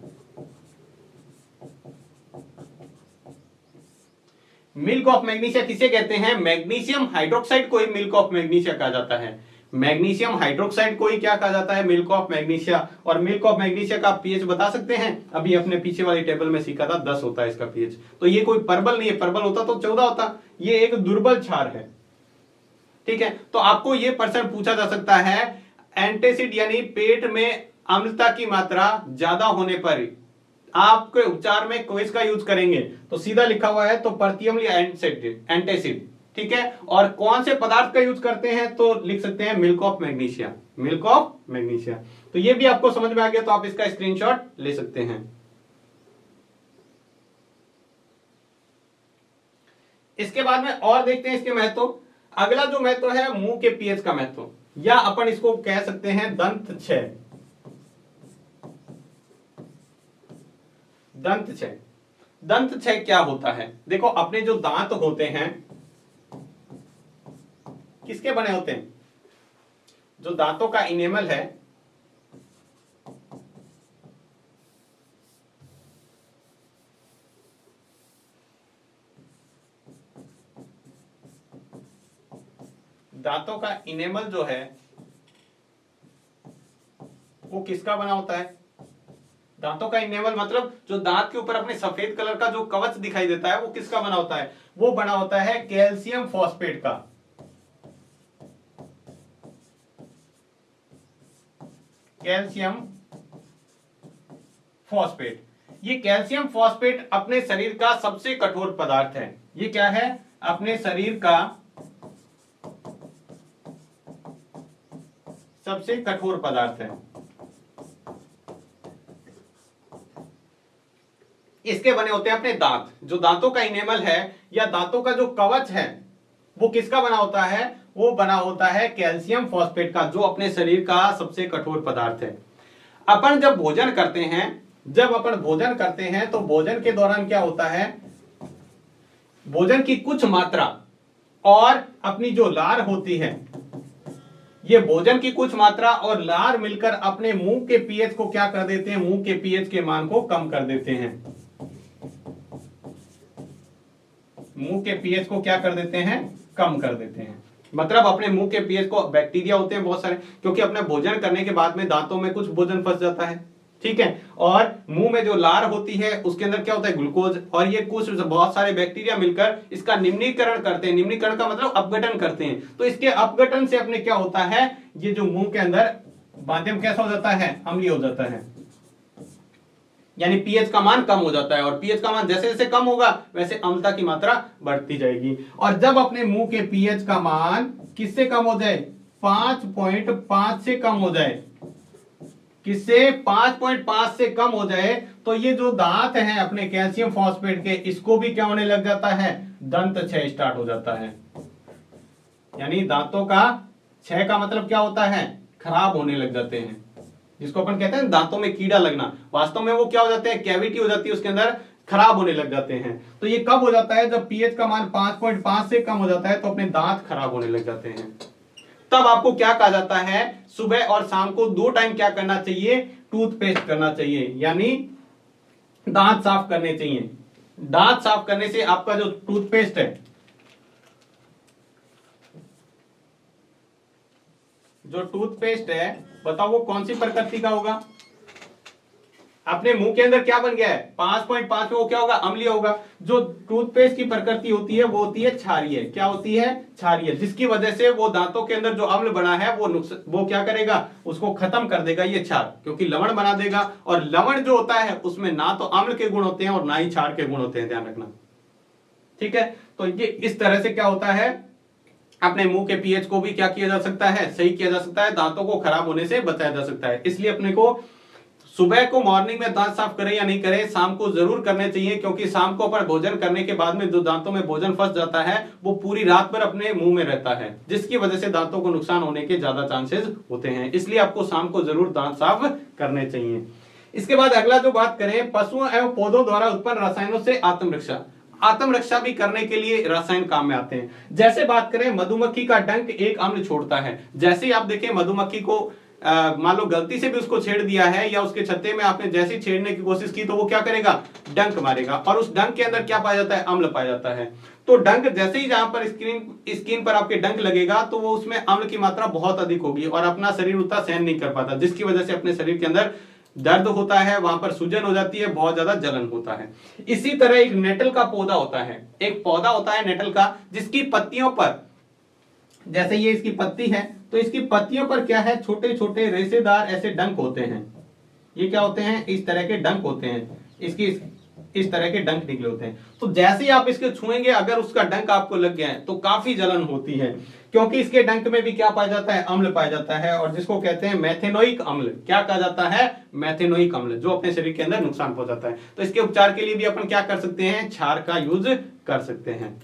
Milk of magnesia किसे कहते हैं? मैग्नीशियम हाइड्रोक्साइड को ही मिल्क ऑफ मैग्नीशिया कहा जाता है। मैग्नीशियम हाइड्रोक्साइड को ही क्या कहा जाता है? Milk of magnesia. और मिल्क ऑफ मैग्नीशिया का पीएच बता सकते हैं? अभी अपने पीछे वाली टेबल में सीखा था 10 होता है इसका पीएच। तो ये कोई प्रबल नहीं है, प्रबल होता तो 14 होता। ये एक दुर्बल क्षार है, ठीक है। तो आपको ये प्रश्न पूछा जा सकता है, एंटासिड यानी पेट में अम्लता की मात्रा ज्यादा होने पर आपके उपचार में किसका यूज करेंगे? तो सीधा लिखा हुआ है तो प्रतिअम्ल या एंटासिड, ठीक है। और कौन से पदार्थ का यूज करते हैं? तो लिख सकते हैं milk of magnesia. Milk of magnesia. तो ये भी आपको समझ में आ गया, तो आप इसका स्क्रीनशॉट ले सकते हैं। इसके बाद में और देखते हैं इसके महत्व। अगला जो महत्व है मुंह के पीएच का महत्व, या अपन इसको कह सकते हैं दंत क्षय। दंत क्षय। दंत क्षय क्या होता है? देखो अपने जो दांत होते हैं किसके बने होते हैं? जो दांतों का इनेमल है, दांतों का इनेमल जो है वो किसका बना होता है? दांतों का इनेमल मतलब जो दांत के ऊपर अपने सफेद कलर का जो कवच दिखाई देता है वो किसका बना होता है? वो बना होता है कैल्शियम फॉस्फेट का। Calcium phosphate. ये कैल्शियम फॉस्फेट अपने शरीर का सबसे कठोर पदार्थ है। ये क्या है? अपने शरीर का सबसे कठोर पदार्थ है। इसके बने होते हैं अपने दांत। जो दांतों का इनेमल है या दांतों का जो कवच है वो किसका बना होता है? वो बना होता है कैल्शियम फॉस्फेट का, जो अपने शरीर का सबसे कठोर पदार्थ है। अपन जब भोजन करते हैं, तो भोजन के दौरान क्या होता है? भोजन की कुछ मात्रा और अपनी जो लार होती है, ये भोजन की कुछ मात्रा और लार मिलकर अपने मुंह के पीएच को क्या कर देते हैं? मुंह के पीएच के मान को कम कर देते हैं। मुंह के पीएच को क्या कर देते हैं? कम कर देते हैं। मतलब अपने मुंह के पीएच को, बैक्टीरिया होते हैं बहुत सारे, क्योंकि अपने भोजन करने के बाद में दांतों में कुछ भोजन फंस जाता है, ठीक है। और मुंह में जो लार होती है उसके अंदर क्या होता है? ग्लूकोज। और ये कुछ बहुत सारे बैक्टीरिया मिलकर इसका निम्नीकरण करते हैं। निम्नीकरण का मतलब अपघटन करते हैं। तो इसके अपघटन से अपने क्या होता है? ये जो मुंह के अंदर माध्यम कैसा हो जाता है? अम्लीय हो जाता है, यानी पीएच का मान कम हो जाता है। और पीएच का मान जैसे जैसे कम होगा वैसे अम्लता की मात्रा बढ़ती जाएगी। और जब अपने मुंह के पीएच का मान किससे कम हो जाए? 5.5 से कम हो जाए, किससे? 5.5 से कम हो जाए, तो ये जो दांत हैं अपने कैल्शियम फॉस्फेट के, इसको भी क्या होने लग जाता है? दंत क्षय स्टार्ट हो जाता है। यानी दांतों का क्षय का मतलब क्या होता है? खराब होने लग जाते हैं, जिसको अपन कहते हैं दांतों में कीड़ा लगना। वास्तव में वो क्या हो जाते हैं? कैविटी हो जाती है उसके अंदर, खराब होने लग जाते हैं। तो ये कब हो जाता है? जब पीएच का मान 5.5 से कम हो जाता है, तो अपने दांत खराब होने लग जाते हैं। तब आपको क्या कहा जाता है? सुबह और शाम को 2 टाइम क्या करना चाहिए? टूथपेस्ट करना चाहिए, यानी दांत साफ करने चाहिए। दांत साफ करने से आपका जो टूथपेस्ट है, बताओ वो कौन सी प्रकृति का होगा? अपने मुंह के अंदर क्या बन गया है 5.5 में, वो क्या होगा अम्लीय होगा। जो टूथपेस्ट की प्रकृति होती है वो होती है क्षारीय। क्या होती है? क्षारीय, जिसकी वजह से वो दांतों के अंदर जो अम्ल बना है वो क्या करेगा, उसको खत्म कर देगा ये क्षार, क्योंकि लवण बना देगा। और लवण जो होता है उसमें ना तो अम्ल के गुण होते हैं और ना ही क्षार के गुण होते हैं, ध्यान रखना। ठीक है, तो ये इस तरह से क्या होता है, अपने मुंह के पीएच को भी क्या किया जा सकता है, सही किया जा सकता है, दांतों को खराब होने से बचाया जा सकता है। इसलिए अपने को सुबह को मॉर्निंग में दांत साफ करें या नहीं करें, शाम को जरूर करने चाहिए, क्योंकि शाम को अपन भोजन करने के बाद में जो दांतों में भोजन फंस जाता है वो पूरी रात भर अपने मुंह में रहता है, जिसकी वजह से दांतों को नुकसान होने के ज्यादा चांसेस होते हैं। इसलिए आपको शाम को जरूर दांत साफ करने चाहिए। इसके बाद अगला जो बात करें, पशुओं एवं पौधों द्वारा उत्पन्न रसायनों से आत्मरक्षा। आत्मरक्षा भी करने के लिए रसायन काम में आते हैं। जैसे बात करें, मधुमक्खी का डंक एक अम्ल छोड़ता है। जैसे ही आप देखें मधुमक्खी को मान लो गलती से भी उसको छेड़ दिया है या उसके छत्ते में आपने जैसे छेड़ने की कोशिश की तो वो क्या करेगा, डंक मारेगा, और उस डंक के अंदर क्या पाया जाता है, अम्ल पाया जाता है। तो डंक जैसे ही जहां पर स्किन पर आपके डंक लगेगा तो वो उसमें अम्ल की मात्रा बहुत अधिक होगी और अपना शरीर उतना सहन नहीं कर पाता, जिसकी वजह से अपने शरीर के अंदर दर्द होता है, वहां पर सूजन हो जाती है, बहुत ज्यादा जलन होता है। इसी तरह एक नेटल का पौधा होता है, एक पौधा होता है नेटल का, जिसकी पत्तियों पर, जैसे ये इसकी पत्ती है तो इसकी पत्तियों पर क्या है, छोटे छोटे रेशेदार ऐसे डंक होते हैं। ये क्या होते हैं, इस तरह के डंक होते हैं, इसकी इस तरह के डंक निकले होते हैं। तो जैसे ही आप इसके छुएंगे, अगर उसका डंक आपको लग गया है तो काफी जलन होती है, क्योंकि इसके डंक में भी क्या पाया जाता है, अम्ल पाया जाता है, और जिसको कहते हैं मेथेनोइक अम्ल। क्या कहा जाता है, मेथेनोइक अम्ल, जो अपने शरीर के अंदर नुकसान पहुंचाता है। तो इसके उपचार के लिए भी अपन क्या कर सकते हैं, क्षार का यूज कर सकते हैं।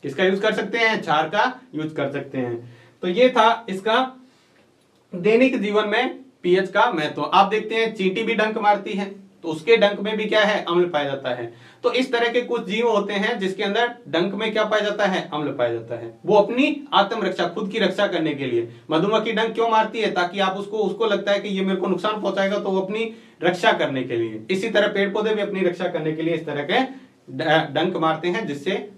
किसका यूज कर सकते हैं, क्षार का यूज कर सकते हैं। तो ये था इसका दैनिक जीवन में पीएच का महत्व। आप देखते हैं चींटी भी डंक मारती है तो उसके डंक में भी क्या है, अम्ल पाया जाता है। तो इस तरह के कुछ जीव होते हैं जिसके अंदर डंक में क्या पाया जाता है, अम्ल पाया जाता है। वो अपनी आत्मरक्षा, खुद की रक्षा करने के लिए। मधुमक्खी डंक क्यों मारती है, ताकि आप उसको लगता है कि ये मेरे को नुकसान पहुंचाएगा, तो वो अपनी रक्षा करने के लिए। इसी तरह पेड़ पौधे भी अपनी रक्षा करने के लिए इस तरह के डंक मारते हैं, जिससे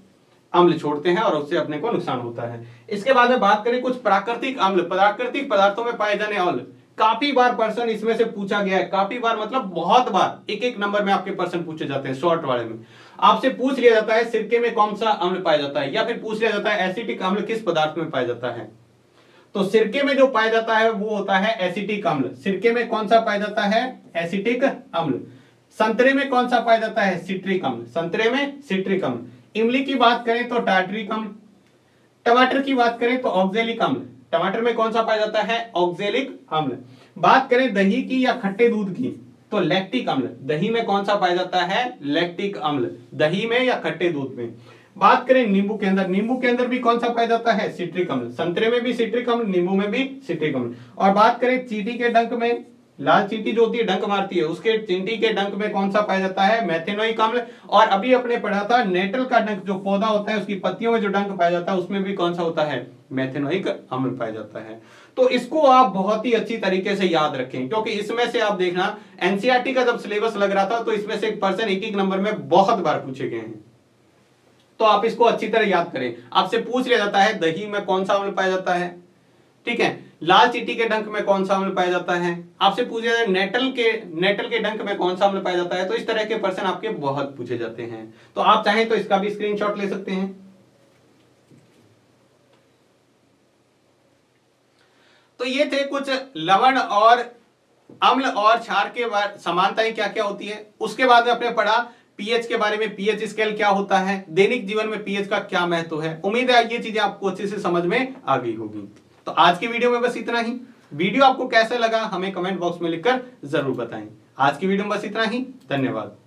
अम्ल छोड़ते हैं और उससे अपने को नुकसान होता है। इसके बाद में बात करें कुछ प्राकृतिक अम्ल, प्राकृतिक पदार्थों में पाए जाने अम्ल। काफी बार प्रश्न इसमें से पूछा गया है, काफी बार मतलब बहुत बार, एक नंबर में आपके प्रश्न पूछे जाते हैं। शॉर्ट वाले में आपसे पूछ लिया जाता है सिरके में कौन सा अम्ल पाया जाता है, या फिर पूछ लिया जाता है एसिटिक अम्ल किस पदार्थ में पाया जाता है। तो सिरके में जो पाया जाता है वो होता है एसिटिक अम्ल। सिरके में कौन सा पाया जाता है, एसिटिक अम्ल। संतरे में कौन सा पाया जाता है, सिट्रिक अम्ल। संतरे में सिट्रिक अम्ल। इमली की बात करें तो टार्टरिक अम्ल। टमाटर की बात करें तो ऑक्जेलिक अम्ल। टमाटर में कौन सा पाया जाता है, ऑक्जेलिक अम्ल। बात करें दही की या खट्टे दूध की तो लैक्टिक अम्ल। दही में कौन सा पाया जाता है, लैक्टिक अम्ल, दही में या खट्टे दूध में। बात करें नींबू के अंदर, नींबू के अंदर भी कौन सा पाया जाता है, सिट्रिक अम्ल। संतरे में भी सिट्रिक अम्ल, नींबू में भी सिट्रिक अम्ल। और बात करें चींटी के डंक में, लाल चींटी जो होती है डंक मारती है, उसके चींटी के डंक में कौन सा पाया जाता है, मेथेनोइक अम्ल। और अभी अपने पढ़ा था नेटल का डंक, जो पौधा होता है उसकी पत्तियों में जो डंक पाया जाता है उसमें भी कौन सा होता है, मेथेनोइक अम्ल पाया जाता है। तो इसको आप बहुत ही अच्छी तरीके से याद रखें, क्योंकि इसमें से आप देखना एनसीईआरटी का जब सिलेबस लग रहा था तो इसमें से एक पर्सन एक नंबर में बहुत बार पूछे गए हैं। तो आप इसको अच्छी तरह याद करें। आपसे पूछ लिया जाता है दही में कौन सा अम्ल पाया जाता है, ठीक है, लाल चींटी के डंक में कौन सा अम्ल पाया जाता है, आपसे पूछा जाए नेटल के डंक में कौन सा अम्ल पाया जाता है। तो इस तरह के प्रश्न आपके बहुत पूछे जाते हैं। तो आप चाहें तो इसका भी स्क्रीनशॉट ले सकते हैं। तो ये थे कुछ लवण और अम्ल और क्षार के समानताएं क्या क्या होती है। उसके बाद में आपने पढ़ा पीएच के बारे में, पीएच स्केल क्या होता है, दैनिक जीवन में पीएच का क्या महत्व है। उम्मीद है ये चीजें आपको अच्छे से समझ में आ गई होगी। तो आज की वीडियो में बस इतना ही। वीडियो आपको कैसा लगा हमें कमेंट बॉक्स में लिखकर जरूर बताएं। आज की वीडियो में बस इतना ही, धन्यवाद।